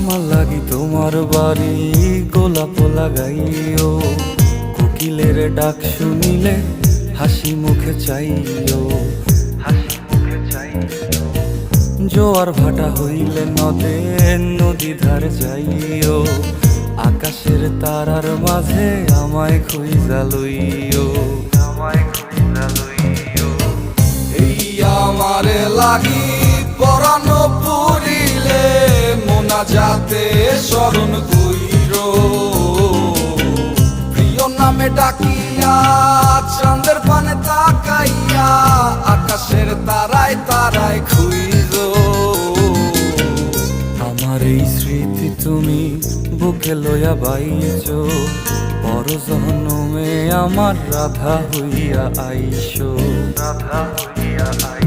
আমার লাগি তোমার বাড়ি গোলাপ লাগাইও, কোকিলের ডাক শুনিলে হাসি মুখে চাইও, হাসি মুখে চাইও। জোয়ার ভাটা হইলে নদে নদী ধারে যাইও, আকাশের তারার মাঝে আমায় খুঁজা লইও, আমায় খুঁজা লইও। এই আমারে লাগি পরানো পুরিলে মোনাজাতে স্মরণ কইরো, প্রিয় নামে ডাকিয়া চাঁদের পানে তাকাইয়া আকাশের তারায় তারায় খুইরো। আমার এই স্মৃতি তুমি বুকে লইয়া বাইছো, পর জন্মে আমার রাধা হইয়া আইসো, রাধা হইয়া আইসো।